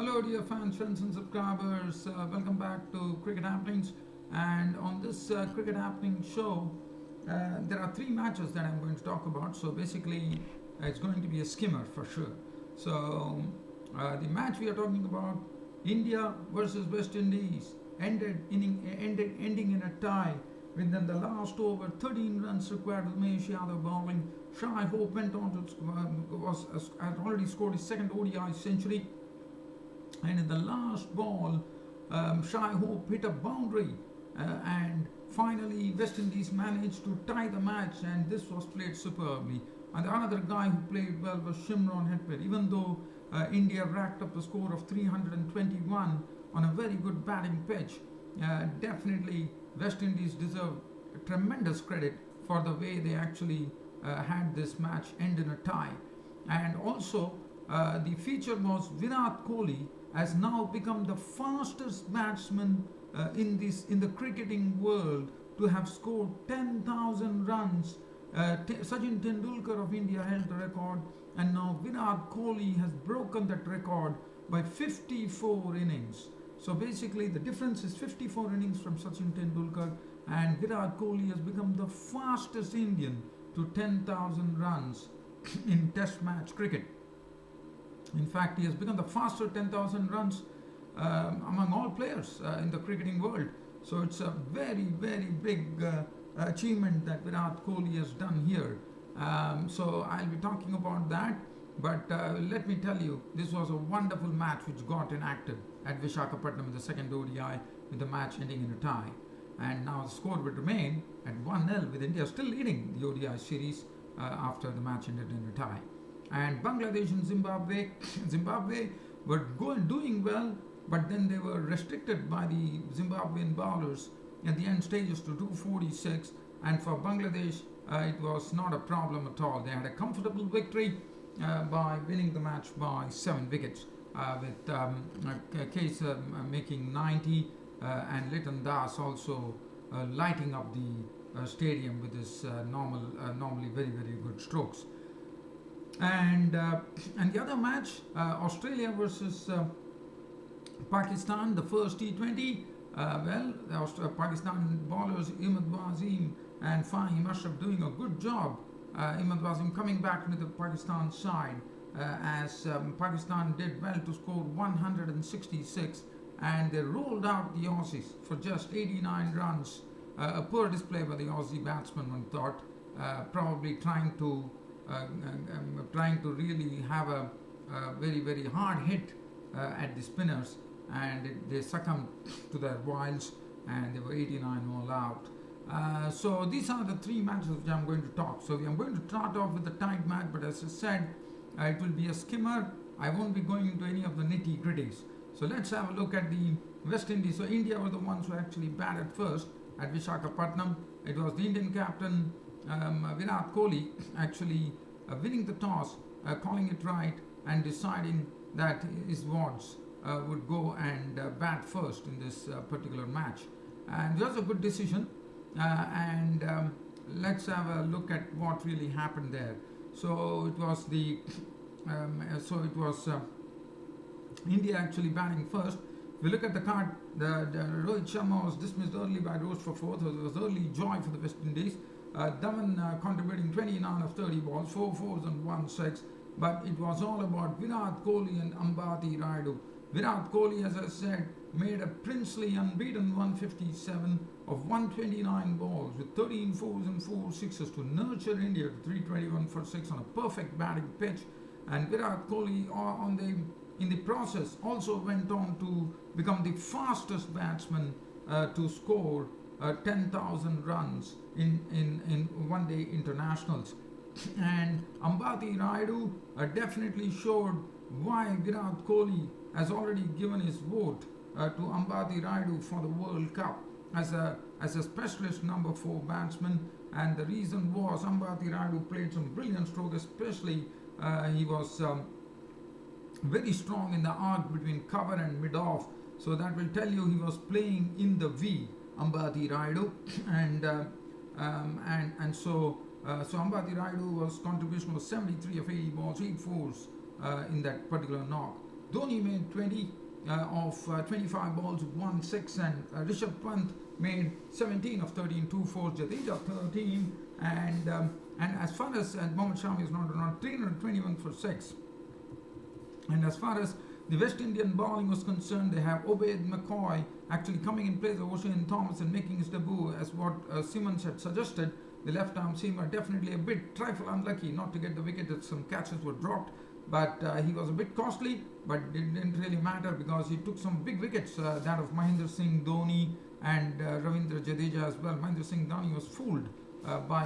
Hello, dear fans, friends, and subscribers. Welcome back to Cricket Happenings. And on this Cricket Happening show, there are three matches that I'm going to talk about. So basically, it's going to be a skimmer for sure. So the match we are talking about, India versus West Indies, ending in a tie. Within the last over, 13 runs required with Umesh Yadav bowling. Shai Hope went on to had already scored his second ODI century. And in the last ball, Shai Hope hit a boundary, and finally West Indies managed to tie the match, and this was played superbly. And another guy who played well was Shimron Hetmed. Even though India racked up a score of 321 on a very good batting pitch, definitely West Indies deserve tremendous credit for the way they actually had this match end in a tie. And also, the feature was Virat Kohli has now become the fastest batsman in the cricketing world to have scored 10,000 runs. Sachin Tendulkar of India held the record, and now Virat Kohli has broken that record by 54 innings. So basically, the difference is 54 innings from Sachin Tendulkar, and Virat Kohli has become the fastest Indian to 10,000 runs in Test match cricket. In fact, he has become the fastest 10,000 runs among all players in the cricketing world. So it's a very, very big achievement that Virat Kohli has done here. So I'll be talking about that. But let me tell you, this was a wonderful match which got enacted at Visakhapatnam in the second ODI, with the match ending in a tie. And now the score would remain at 1-0, with India still leading the ODI series after the match ended in a tie. And Bangladesh and Zimbabwe were doing well, but then they were restricted by the Zimbabwean bowlers at the end stages to 246. And for Bangladesh, it was not a problem at all. They had a comfortable victory by winning the match by 7 wickets, with Case making 90 and Liton Das also lighting up the stadium with his normally very, very good strokes. And the other match, Australia versus Pakistan, the first T20. The Pakistan bowlers Imad Wasim and Fahim Ashraf doing a good job. Imad Wasim coming back into the Pakistan side, as Pakistan did well to score 166, and they rolled out the Aussies for just 89 runs. A poor display by the Aussie batsman, one thought, probably trying to really have a very, very hard hit at the spinners, and they succumbed to their wiles, and they were 89 all out. So these are the three matches which I'm going to talk. So I'm going to start off with the tight match, but as I said, it will be a skimmer. I won't be going into any of the nitty gritties. So let's have a look at the West Indies. So India were the ones who actually batted first at Visakhapatnam. It was the Indian captain Virat Kohli actually winning the toss, calling it right, and deciding that his wards would go and bat first in this particular match. And it was a good decision. And let's have a look at what really happened there. So it was India actually batting first. If we look at the card, the Rohit Sharma was dismissed early by Roach for fourth. It was early joy for the West Indies. Dhawan contributing 29 of 30 balls, 4 fours and 1 6. But it was all about Virat Kohli and Ambati Rayudu. Virat Kohli, as I said, made a princely unbeaten 157 of 129 balls with 13 fours and 4 sixes to nurture India to 321 for 6 on a perfect batting pitch. And Virat Kohli in the process also went on to become the fastest batsman to score 10,000 runs in one-day internationals. And Ambati Rayudu definitely showed why Virat Kohli has already given his vote to Ambati Rayudu for the World Cup as a specialist number 4 batsman. And the reason was Ambati Rayudu played some brilliant stroke, especially he was very strong in the arc between cover and mid-off. So that will tell you he was playing in the V, Ambati Rayudu, and so Ambati Rayudu's contribution was 73 of 80 balls, 8 fours in that particular knock. Dhoni made 20 of 25 balls with 1 6, and Rishabh Pant made 17 of 13, 2 4, Jadeja 13, and as far as Mohammad Shami is not around 321 for 6. And as far as the West Indian bowling was concerned, they have Obaid McCoy actually coming in place of Ocean Thomas and making his debut, as what Simmons had suggested. The left-arm seamer definitely a bit trifle unlucky not to get the wicket, as some catches were dropped, but he was a bit costly, but it didn't really matter because he took some big wickets, that of Mahendra Singh Dhoni and Ravindra Jadeja as well. Mahendra Singh Dhoni was fooled by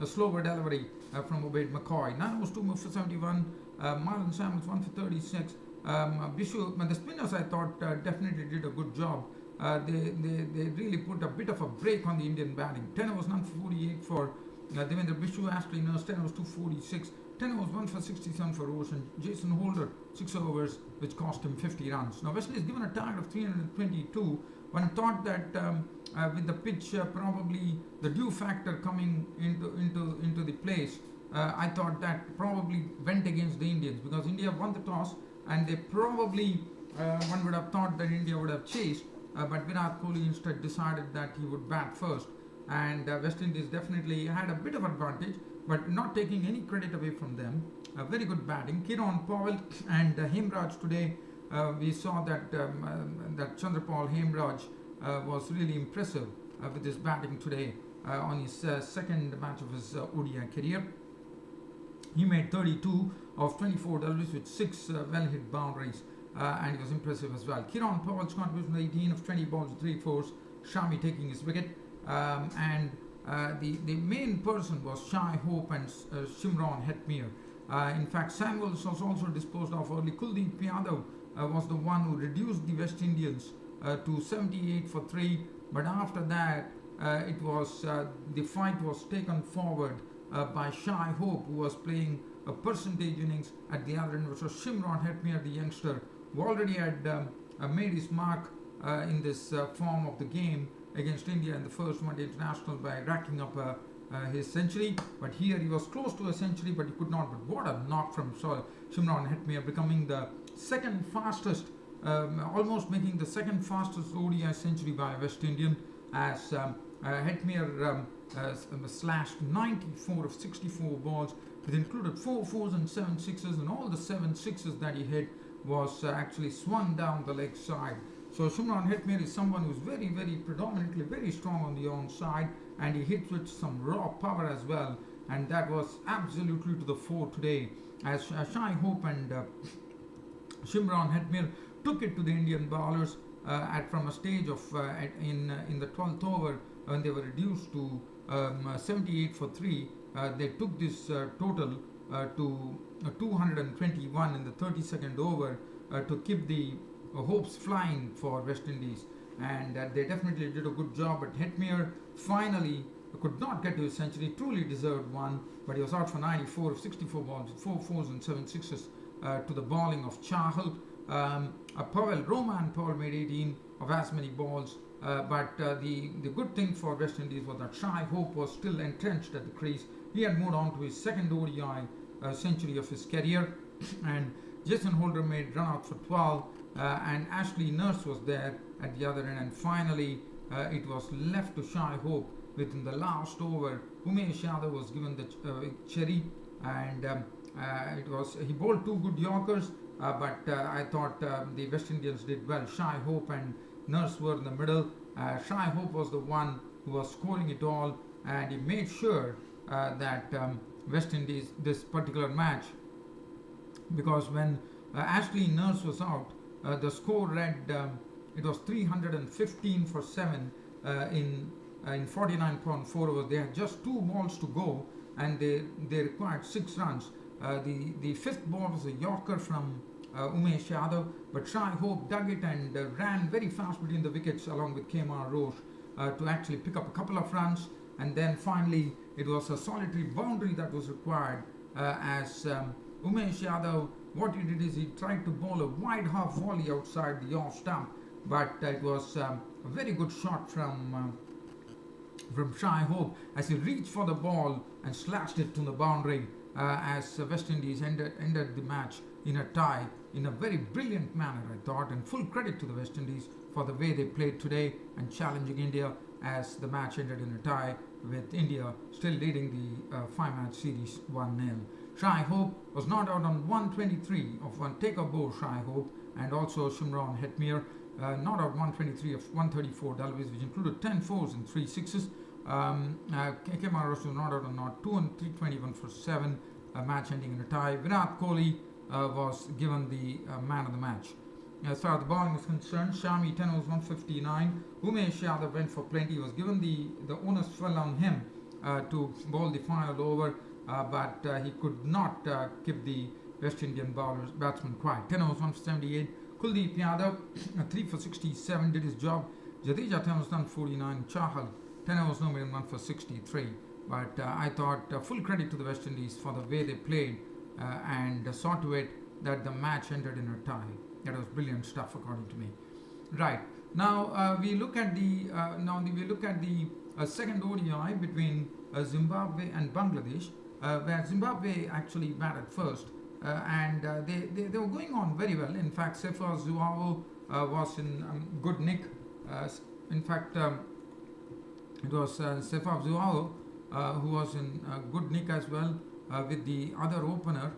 a slower delivery from Obaid McCoy. Nine was 2 for 71, Marlon Samuels 1 for 36. Bishu, the spinners I thought definitely did a good job. They really put a bit of a break on the Indian batting. 10 overs, none for 48 for Devendra Bishu, Ashley Nurse, 10 overs, 246. 10 overs, 1 for 67 for Ocean. Jason Holder, 6 overs, which cost him 50 runs. Now, Wesley is given a target of 322. One thought that with the pitch, probably the dew factor coming into the place, I thought that probably went against the Indians, because India won the toss, and they probably, one would have thought that India would have chased, but Virat Kohli instead decided that he would bat first, and West Indies definitely had a bit of advantage, but not taking any credit away from them. Very good batting. Kiran Powell and Hemraj today, we saw that that Chandrapal Hemraj was really impressive with his batting today on his second match of his ODI career. He made 32 of 24 deliveries with 6 well-hit boundaries, and he was impressive as well. Kiran Powell's contribution 18 of 20 balls with 3 fours, Shami taking his wicket, and the main person was Shai Hope and Shimron Hetmyer. In fact, Samuels was also disposed of early. Kuldeep Yadav was the one who reduced the West Indians to 78 for 3, but after that it was the fight was taken forward by Shai Hope, who was playing a percentage innings at the other end, which was Shimron Hetmyer, the youngster, who already had made his mark in this form of the game against India in the first one-day international by racking up his century. But here he was close to a century, but he could not. But what a knock from Shimron Hetmyer, becoming the second fastest, almost making the second fastest ODI century by a West Indian, as Hetmyer slashed 94 of 64 balls. It included 4 fours and 7 sixes, and all the 7 sixes that he hit was actually swung down the leg side. So Shimron Hetmyer is someone who's very, very predominantly very strong on the onside, and he hits with some raw power as well, and that was absolutely to the fore today, as Shai Hope and Shimron Hetmyer took it to the Indian bowlers from a stage of in the 12th over, when they were reduced to 78 for 3. They took this total to 221 in the 32nd over to keep the hopes flying for West Indies, and they definitely did a good job. But Hetmyer finally could not get to his century, truly deserved one, but he was out for 94 of 64 balls, 4 fours and 7 sixes to the bowling of Chahal. Roman Powell made 18 of as many balls, but the good thing for West Indies was that Shai Hope was still entrenched at the crease. He had moved on to his second ODI century of his career, and Jason Holder made run out for 12, and Ashley Nurse was there at the other end, and finally it was left to Shai Hope within the last over. Umesh Yadav was given the cherry, and he bowled 2 good Yorkers, but I thought the West Indians did well. Shai Hope and Nurse were in the middle. Shai Hope was the one who was scoring it all, and he made sure that West Indies, this particular match, because when Ashley Nurse was out, the score read it was 315 for 7 in 49.4 overs. They had just 2 balls to go, and they required 6 runs. The fifth ball was a Yorker from Umesh Yadav, but Shai Hope dug it and ran very fast between the wickets along with Kemar Roche to actually pick up a couple of runs, and then finally it was a solitary boundary that was required, as Umesh Yadav, what he did is he tried to bowl a wide half volley outside the off stump, but it was a very good shot from Shai Hope as he reached for the ball and slashed it to the boundary, as West Indies ended the match in a tie in a very brilliant manner, I thought, and full credit to the West Indies for the way they played today and challenging India as the match ended in a tie with India still leading the 5-match series 1-0. Shai Hope was not out on 123 of one take-a-bow Shai Hope, and also Shimron Hetmir not out 123 of 134 deliveries, which included 10 fours and 3 sixes. KK Maharashtra was not out on not 2 and 321 for 7, match ending in a tie. Virat Kohli was given the man of the match. As far as the bowling was concerned, Shami 10 overs 159. Umesh Yadav went for plenty. He was given the onus fell on him to bowl the final over, but he could not keep the West Indian batsman quiet. 10 overs 178. Kuldeep Yadav 3 for 67 did his job. Jadeja 10 overs 149. Chahal 10 overs no more than 1 for 63. But I thought full credit to the West Indies for the way they played and saw to it that the match ended in a tie. That was brilliant stuff, according to me. Right now, we look at the second ODI between Zimbabwe and Bangladesh, where Zimbabwe actually batted first, and they were going on very well. In fact, Sefa Zuavo was in good nick. In fact, it was Sefa Zuavo who was in good nick as well with the other opener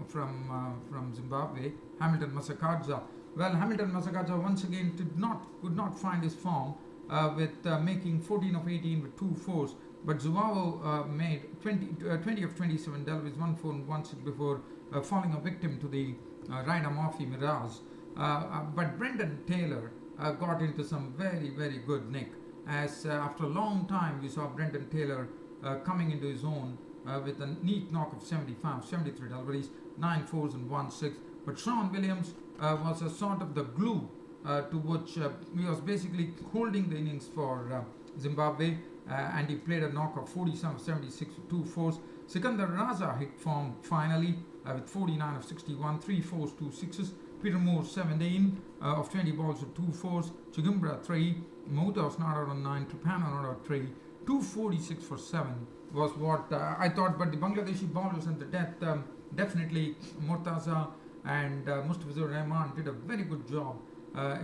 from Zimbabwe, Hamilton Masakadza. Well, Hamilton Masakadza once again could not find his form with making 14 of 18 with 2 fours, but Zuavo made 20 of 27 deliveries, 1 4 and 1 6 before falling a victim to the Raina Murphy Miraz. But Brendan Taylor got into some very, very good nick, as after a long time we saw Brendan Taylor coming into his own with a neat knock of 75, 73 deliveries, 9 fours and 1 6. But Sean Williams was a sort of the glue to which he was basically holding the innings for Zimbabwe, and he played a knock of 47, 76 with 2 fours. Sikandar Raza hit form finally with 49 of 61, 3 fours, 2 sixes. Peter Moore 17 of 20 balls with 2 fours. Chigumbra 3. Mota was not out on 9. Tripana not out 3. 246 for 7 was what I thought, but the Bangladeshi bowlers and the death definitely Murtaza and Mustafizur Rahman did a very good job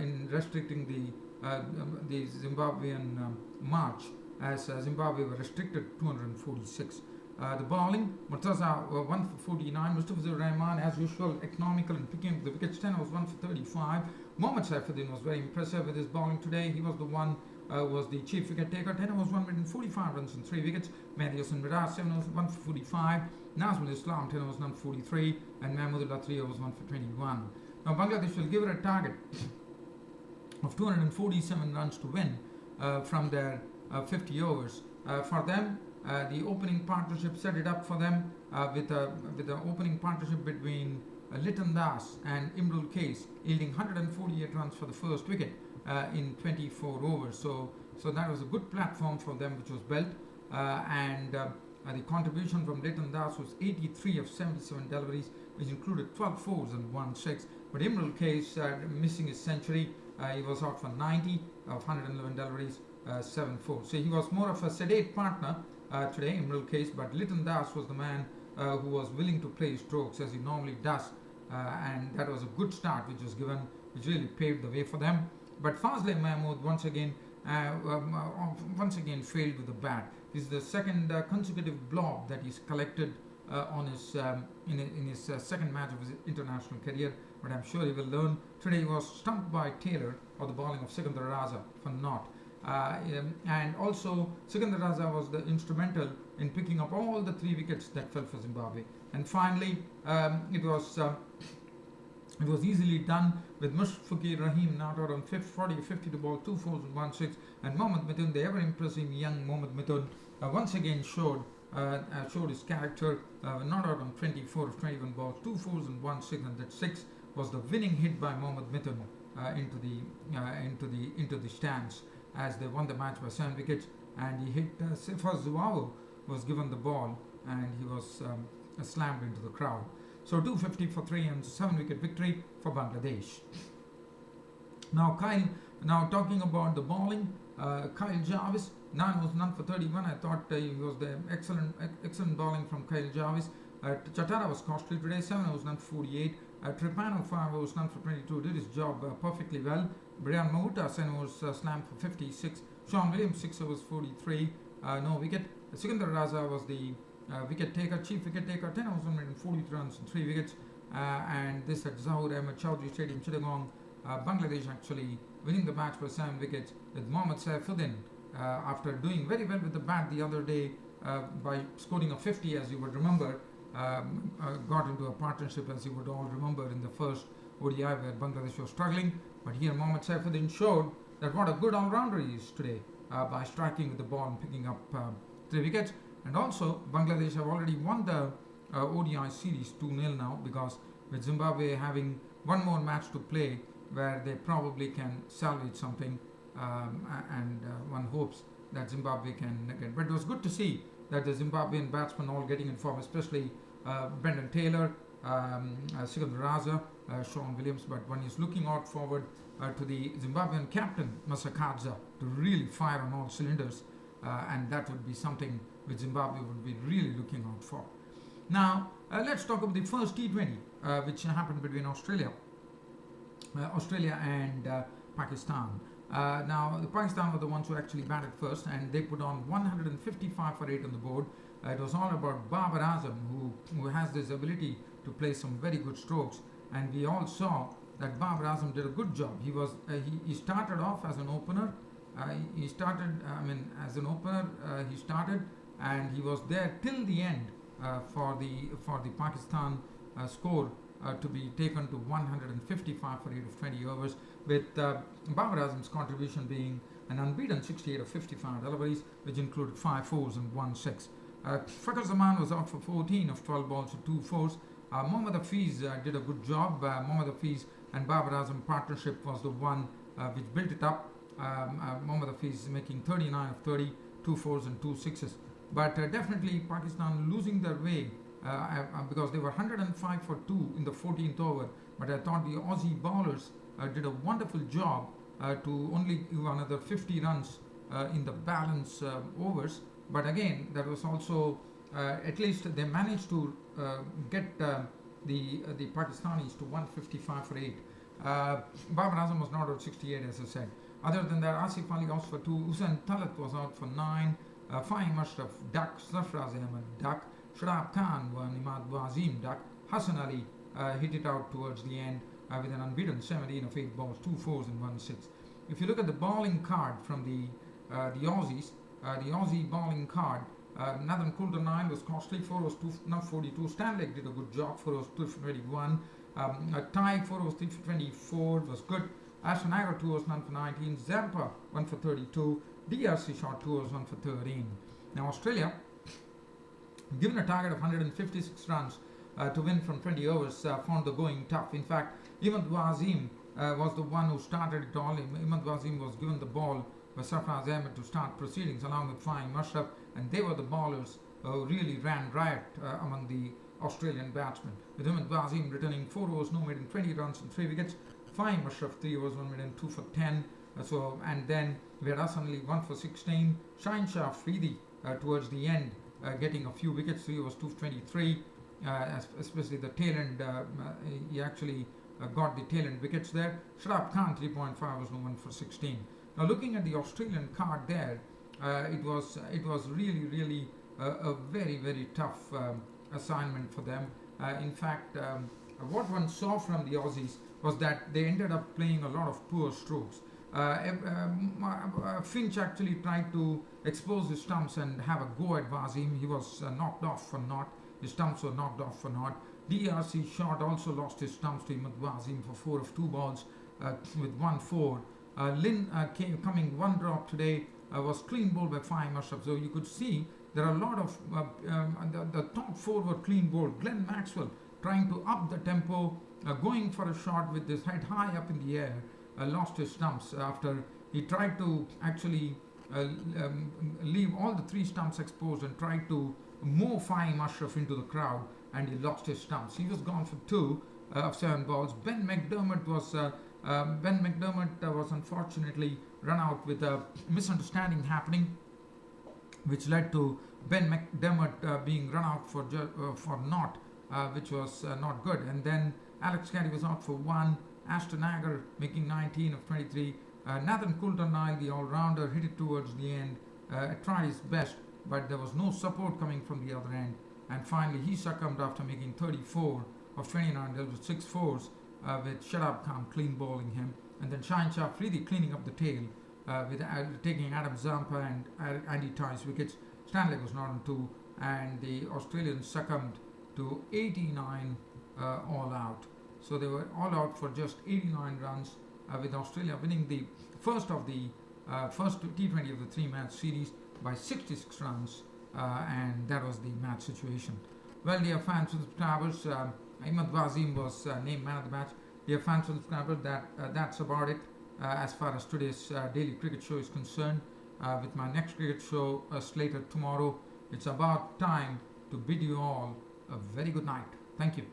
in restricting the Zimbabwean march, as Zimbabwe were restricted 246. The bowling, Murtaza 1 for 49, Mustafizur Rahman as usual economical in picking up the wickets, 10 was 1 for 35. Mohammad Saifuddin was very impressive with his bowling today. He was the one was the chief wicket taker, 10 overs 145 runs and 3 wickets. Mehdi Hossain Miraz 7 overs 1 for 45. Nazmul Islam 10 overs 1 for 43, and Mahmudullah 3 overs 1 for 21. Now Bangladesh will give it a target of 247 runs to win from their 50 overs. For them, the opening partnership set it up for them with the opening partnership between Liton Das and Imrul Case, yielding 148 runs for the first wicket in 24 overs. So that was a good platform for them, which was built, and the contribution from Liton Das was 83 of 77 deliveries, which included 12 fours and 1 6. But Imrul Case missing his century, he was out for 90 of 111 deliveries, 7 fours. So he was more of a sedate partner today, Imrul Case, but Liton Das was the man who was willing to play his strokes as he normally does, and that was a good start which was given, which really paved the way for them. But Fazle Mahmood once again failed with the bat. This is the second consecutive blob that he's collected on his in his second match of his international career, but I'm sure he will learn. Today he was stumped by Taylor or the bowling of Sikandar Raza for naught. And also Sikandar Raza was the instrumental in picking up all the 3 wickets that fell for Zimbabwe. And finally, it was easily done with Mushfiqur Rahim not out on 40 50 to ball, 2 fours and 1 6. And Mohammad Mithun, the ever impressive young Mohammad Mithun, once again showed his character, not out on 24 of 21 balls, 2 fours and 1 6, and that 6 was the winning hit by Mohammad Mithun into the stands as they won the match by 7 wickets. And he hit Sefa Zuavo was given the ball, and he was slammed into the crowd. So 250 for 3 and 7 wicket victory for Bangladesh. Now talking about the bowling, Kyle Jarvis 9 was none for 31. I thought he was the excellent bowling from Kyle Jarvis. Chatara was costly today, 7 was none for 48. Tripano 5 overs, none for 22, did his job perfectly well. Brian Mahuta, 7 overs, slammed for 56. Sean Williams, 6 overs, 43, no wicket. Sikandar Raza was the chief wicket taker, 10 overs, 140 runs and 3 wickets. And this at Zahur Ahmed Chowdhury Stadium, Chittagong. Bangladesh actually winning the match by 7 wickets with Mohammad Saifuddin after doing very well with the bat the other day by scoring a 50, as you would remember. Got into a partnership, as you would all remember, in the first ODI where Bangladesh was struggling. But here Mohammad Saifuddin showed that what a good all-rounder he is today by striking with the ball and picking up 3 wickets. And also Bangladesh have already won the ODI series 2-0 now, because with Zimbabwe having one more match to play where they probably can salvage something, and one hopes that Zimbabwe can get. But it was good to see that the Zimbabwean batsmen all getting in form, especially Brendan Taylor, Sikandar Raza, Sean Williams. But one is looking out forward to the Zimbabwean captain, Masakadza, to really fire on all cylinders, and that would be something which Zimbabwe would be really looking out for. Now, let's talk about the first T20, which happened between Australia and Pakistan. Now, the Pakistan were the ones who actually batted first, and they put on 155 for 8 on the board. It was all about Babar Azam, who has this ability to play some very good strokes, and we all saw that Babar Azam did a good job. He started off as an opener. He started and he was there till the end for the Pakistan score to be taken to 155 for 8 of 20 overs, with Babar Azam's contribution being an unbeaten 68 of 55 deliveries, which included 5 fours and 1 6. Fakhar Zaman was out for 14 of 12 balls with 2 fours. Mohammad Hafiz did a good job. Mohammad Hafiz and Babar Azam partnership was the one which built it up. Mohammad Hafiz making 39 of 30, 2 fours and 2 sixes. But definitely Pakistan losing their way because they were 105 for 2 in the 14th over. But I thought the Aussie bowlers did a wonderful job to only give another 50 runs in the balance overs. But again, that was also at least they managed to get the Pakistanis to 155 for 8. Babar Azam was not out 68, as I said. Other than that, Asif Ali out for 2, Hussain Talat was out for 9, Fahim Ashraf duck, Sarfraz Ahmed duck, Shadab Khan won, Imad Wazim duck, Hassan Ali hit it out towards the end with an unbeaten 17 of 8 balls, 2 fours and 1 6. If you look at the bowling card from the Aussies, the Aussie bowling card, Nathan Coulter 9 was costly, 4 overs 242. Stanley did a good job, 4 overs 2 for 21. Ty 4 overs 3 for 24 was good. Ashton Agar 2 overs none for 19. Zampa 1 for 32. DRC shot 2 overs 1 for 13. Now Australia, given a target of 156 runs to win from 20 overs, found the going tough. In fact, Imad Wazim was the one who started it all. Imad Wazim was given the ball by Sarfraz Ahmed to start proceedings along with Fahim Ashraf, and they were the bowlers who really ran riot among the Australian batsmen, with Imad Wazim returning 4 overs, no made in 20 runs and 3 wickets. Fahim Ashraf 3 overs, 1 made in 2 for 10. And then we had Hassan Ali 1 for 16. Shaheen Shah Afridi towards the end getting a few wickets, 3 overs 2 for 23. Especially the tail end, he actually got the tail end wickets there. Shadab Khan 3.5 overs, no 1 for 16. Now looking at the Australian card there, it was really a very, very tough assignment for them. In fact, what one saw from the Aussies was that they ended up playing a lot of poor strokes. Finch actually tried to expose his stumps and have a go at Wazim. He was knocked off for naught. His stumps were knocked off for naught. DRC Shot also lost his stumps to Imad Wazim for 4 of 2 balls with 1 4. Lynn came coming 1 drop today, was clean bowled by Fahim Ashraf. So you could see there are a lot of the top 4 were clean bowled. Glenn Maxwell trying to up the tempo, going for a shot with his head high up in the air, lost his stumps after he tried to actually leave all the 3 stumps exposed and tried to move Fahim Ashraf into the crowd, and he lost his stumps. He was gone for 2 of 7 balls. Ben McDermott was unfortunately run out with a misunderstanding happening, which led to Ben McDermott being run out for naught, which was not good. And then Alex Carey was out for 1. Ashton Agar making 19 of 23. Nathan Coulter-Nile, the all-rounder, hit it towards the end. Tried his best, but there was no support coming from the other end. And finally, he succumbed after making 34 of 29. There was 6 fours with Shadab Khan clean bowling him. And then Shaheen Shah Afridi cleaning up the tail with taking Adam Zampa and Andy Ty's wickets. Stanley was not on 2, and the Australians succumbed to 89 all out. So they were all out for just 89 runs, with Australia winning the first T20 of the 3-match series by 66 runs, and that was the match situation. Well, dear fans and subscribers, Ahmed Wazim was named man of the match. Dear fans and subscribers, that's about it as far as today's daily cricket show is concerned. With my next cricket show slated tomorrow, it's about time to bid you all a very good night. Thank you.